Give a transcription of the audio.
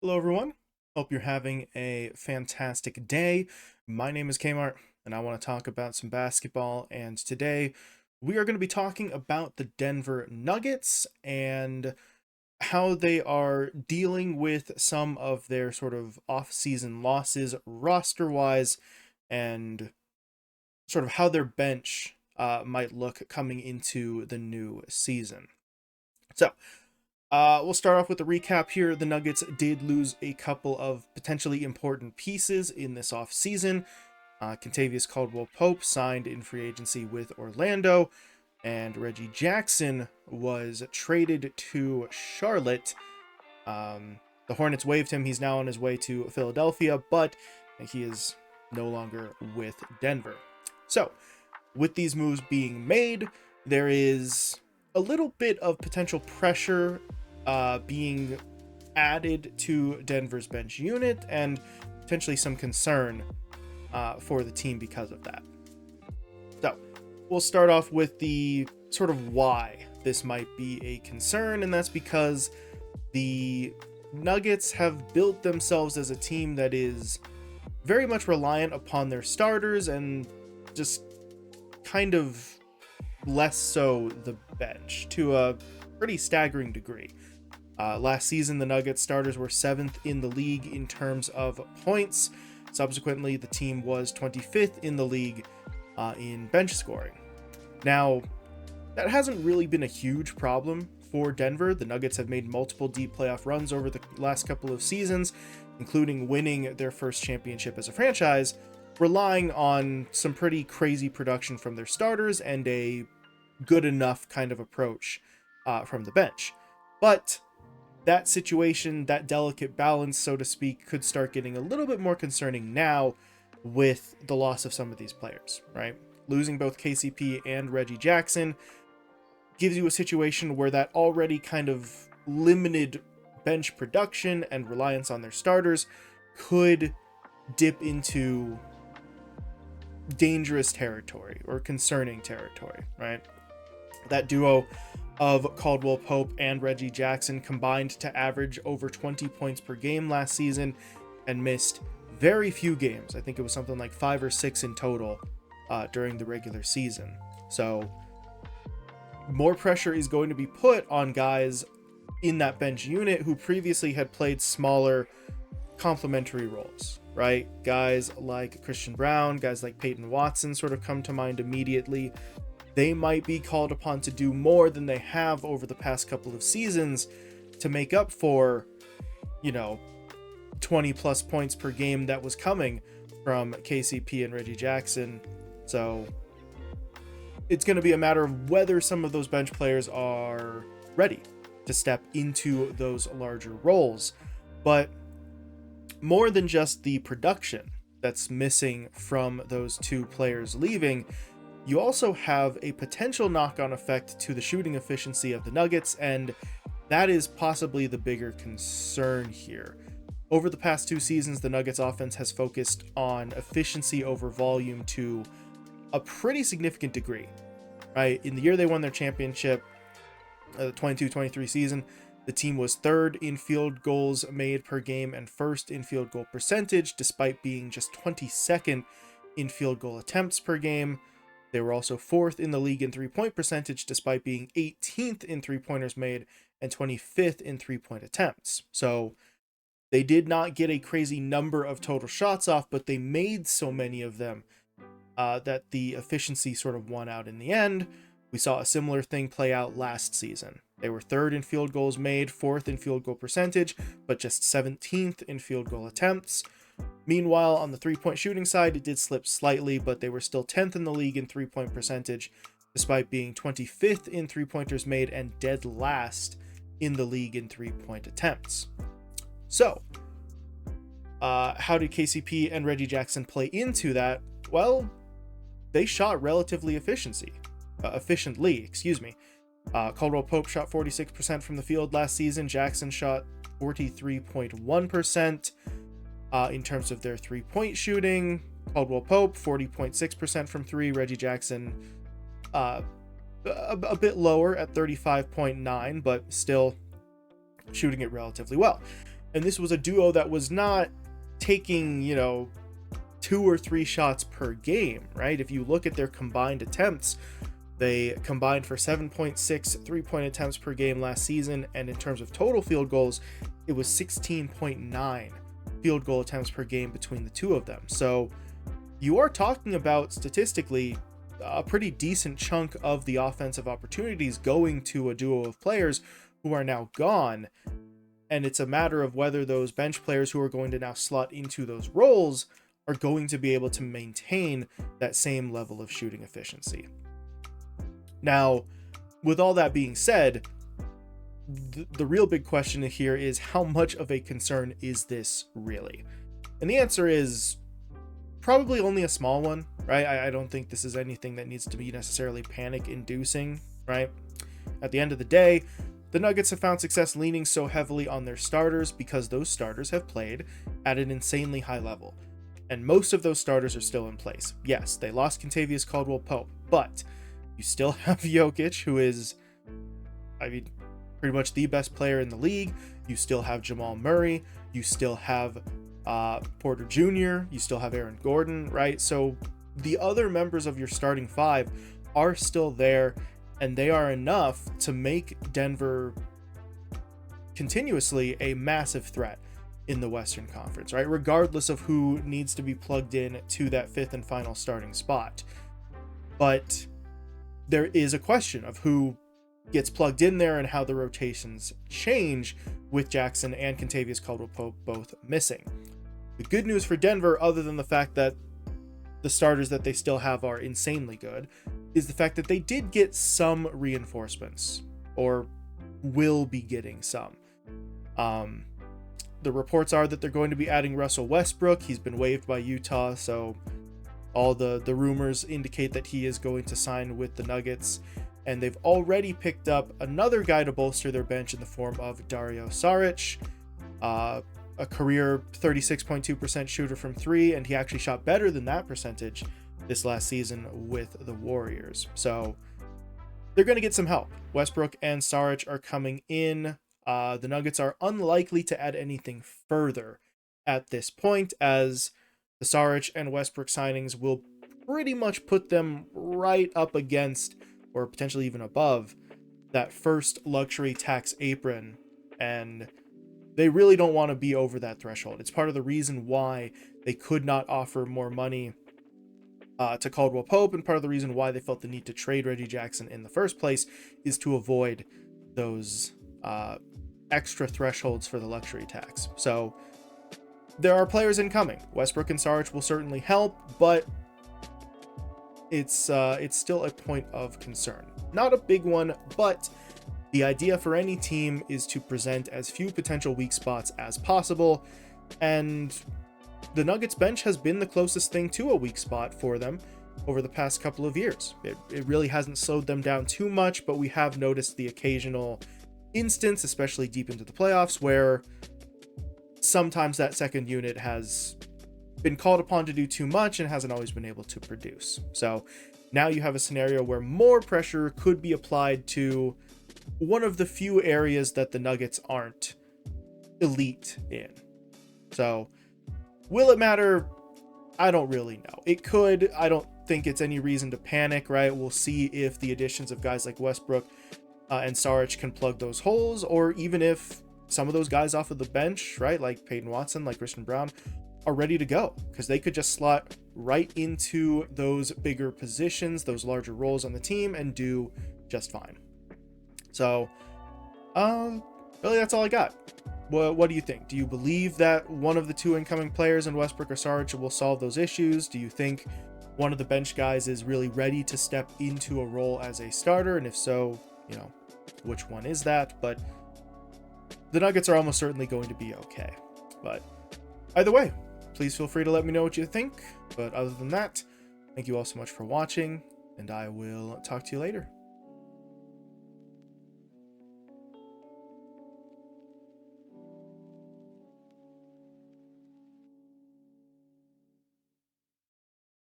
Hello, everyone. Hope you're having a fantastic day. My name is Kmart, and I want to talk about some basketball. And today, we are going to be talking about the Denver Nuggets and how they are dealing with some of their sort of off-season losses roster-wise, and sort of how their bench might look coming into the new season. So, we'll start off with a recap here. The Nuggets did lose a couple of potentially important pieces in this offseason. Kentavious Caldwell-Pope signed in free agency with Orlando, and Reggie Jackson was traded to Charlotte. The Hornets waived him. He's now on his way to Philadelphia, but he is no longer with Denver. So, with these moves being made, there is a little bit of potential pressure being added to Denver's bench unit, and potentially some concern for the team because of that. So we'll start off with the sort of why this might be a concern, and that's because the Nuggets have built themselves as a team that is very much reliant upon their starters and just kind of less so the bench to a pretty staggering degree. Last season, the Nuggets starters were 7th in the league in terms of points. Subsequently, the team was 25th in the league in bench scoring. Now, that hasn't really been a huge problem for Denver. The Nuggets have made multiple deep playoff runs over the last couple of seasons, including winning their first championship as a franchise, relying on some pretty crazy production from their starters and a good enough kind of approach from the bench. But that situation, that delicate balance, so to speak, could start getting a little bit more concerning now with the loss of some of these players, right? Losing both KCP and Reggie Jackson gives you a situation where that already kind of limited bench production and reliance on their starters could dip into dangerous territory or concerning territory, right? That duo of Caldwell-Pope and Reggie Jackson combined to average over 20 points per game last season and missed very few games. I think it was something like 5 or 6 in total during the regular season. So more pressure is going to be put on guys in that bench unit who previously had played smaller complementary roles, right? Guys like Christian Brown, guys like Peyton Watson sort of come to mind immediately. They might be called upon to do more than they have over the past couple of seasons to make up for, 20 plus points per game that was coming from KCP and Reggie Jackson. So it's going to be a matter of whether some of those bench players are ready to step into those larger roles. But more than just the production that's missing from those two players leaving, you also have a potential knock-on effect to the shooting efficiency of the Nuggets, and that is possibly the bigger concern here. Over the past 2 seasons, the Nuggets offense has focused on efficiency over volume to a pretty significant degree, right? In the year they won their championship, the 22-23 season, the team was 3rd in field goals made per game and 1st in field goal percentage, despite being just 22nd in field goal attempts per game. They were also 4th in the league in three-point percentage, despite being 18th in three-pointers made and 25th in three-point attempts. So they did not get a crazy number of total shots off, but they made so many of them that the efficiency sort of won out in the end. We saw a similar thing play out last season. They were 3rd in field goals made, 4th in field goal percentage, but just 17th in field goal attempts. Meanwhile, on the three-point shooting side, it did slip slightly, but they were still 10th in the league in three-point percentage, despite being 25th in three-pointers made and dead last in the league in three-point attempts. So, how did KCP and Reggie Jackson play into that? Well, they shot relatively efficiently. Caldwell-Pope shot 46% from the field last season. Jackson shot 43.1%. In terms of their three-point shooting, Caldwell-Pope 40.6% from 3. Reggie Jackson a bit lower at 35.9, but still shooting it relatively well. And this was a duo that was not taking, 2 or 3 shots per game, right? If you look at their combined attempts, they combined for 7.6 3-point attempts per game last season, and in terms of total field goals, it was 16.9 field goal attempts per game between the two of them. So you are talking about, statistically, a pretty decent chunk of the offensive opportunities going to a duo of players who are now gone. And it's a matter of whether those bench players who are going to now slot into those roles are going to be able to maintain that same level of shooting efficiency. Now, with all that being said, the real big question here is, how much of a concern is this really? And the answer is probably only a small one, right? I don't think this is anything that needs to be necessarily panic-inducing, right? At the end of the day, the Nuggets have found success leaning so heavily on their starters because those starters have played at an insanely high level. And most of those starters are still in place. Yes, they lost Kentavious, Caldwell-Pope, but you still have Jokic, who is, pretty much the best player in the league. You still have Jamal Murray. You still have Porter Jr. You still have Aaron Gordon, right? So the other members of your starting five are still there, and they are enough to make Denver continuously a massive threat in the Western Conference, right? Regardless of who needs to be plugged in to that fifth and final starting spot. But there is a question of who gets plugged in there and how the rotations change with Jackson and Kentavious Caldwell-Pope both missing. The good news for Denver, other than the fact that the starters that they still have are insanely good, is the fact that they did get some reinforcements, or will be getting some. The reports are that they're going to be adding Russell Westbrook. He's been waived by Utah, so all the rumors indicate that he is going to sign with the Nuggets. And they've already picked up another guy to bolster their bench in the form of Dario Saric, a career 36.2% shooter from three, and he actually shot better than that percentage this last season with the Warriors. So they're going to get some help. Westbrook and Saric are coming in. The Nuggets are unlikely to add anything further at this point, as the Saric and Westbrook signings will pretty much put them right up against, or potentially even above, that first luxury tax apron, and they really don't want to be over that threshold. It's part of the reason why they could not offer more money to Caldwell-Pope, and part of the reason why they felt the need to trade Reggie Jackson in the first place is to avoid those extra thresholds for the luxury tax. So there are players incoming. Westbrook and Saric will certainly help, but it's still a point of concern. Not a big one, but the idea for any team is to present as few potential weak spots as possible, and the Nuggets bench has been the closest thing to a weak spot for them over the past couple of years. It really hasn't slowed them down too much, but we have noticed the occasional instance, especially deep into the playoffs, where sometimes that second unit has been called upon to do too much and hasn't always been able to produce. So now you have a scenario where more pressure could be applied to one of the few areas that the Nuggets aren't elite in. So will it matter? I don't really know. It could. I don't think it's any reason to panic, right? We'll see if the additions of guys like Westbrook and Saric can plug those holes, or even if some of those guys off of the bench, right, like Peyton Watson, like Christian Brown, are ready to go, because they could just slot right into those bigger positions, those larger roles on the team, and do just fine. So really, that's all I got. What do you think? Do you believe that one of the two incoming players in Westbrook or Saric will solve those issues? Do you think one of the bench guys is really ready to step into a role as a starter? And if so, which one is that? But the Nuggets are almost certainly going to be okay. But either way, please feel free to let me know what you think. But other than that, thank you all so much for watching, and I will talk to you later.